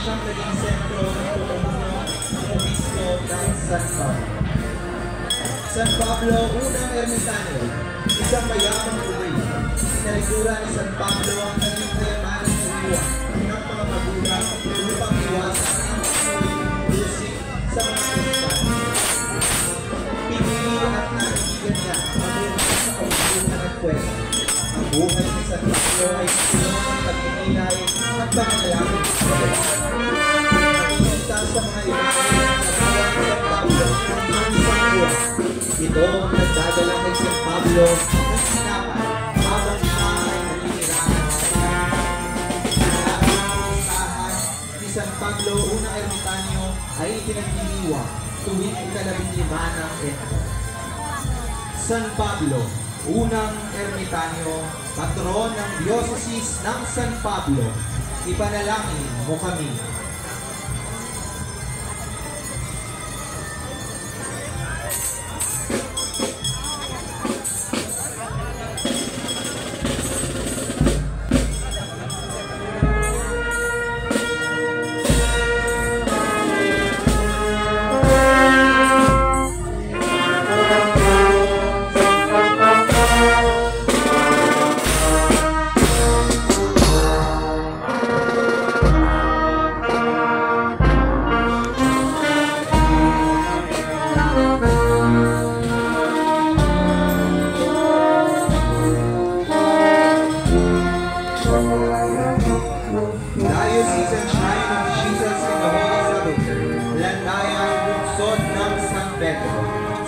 siyang naging sentro ng pamumuno ng obispo ng San Pablo. San Pablo, unang ermitanyo, isang mayamang buhay. Sinalikuran ni San Pablo ang naging kayamanan ng iwa ng mga magulang upang iwasan ang musik sa mga Kristiyano. Pinili at naibigan niya ang buhay sa kabubuhan at kwento. Ang buhay ni San Pablo ay sinunod ng pagpinilay at pangalalangin sa Diyos. Nakikita sa mga imahe na nagawa ni San Pablo ang isang buwan. Ito ang nagdadala kay San Pablo ng sinapay habang siya ay naninirahan sa usahan ni San Pablo, unang ermitanyo, ay ipinagdiriwang tuwing ika-15 ng Enero. San Pablo, unang ermitanyo, patron ng Diocese ng San Pablo, ipanalangin mo kami.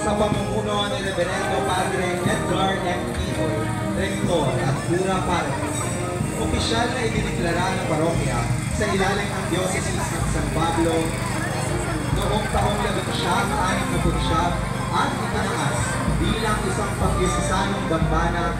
Sa pamumuno ni Reverendo Padre Edgar M. Tito, Rektor at Cura Parroquia. Opisyal na idineklara ng parokya sa ilalim ng Diocese ng San Pablo noong taong 1969 at itinaas bilang isang pagdiosesanong dambana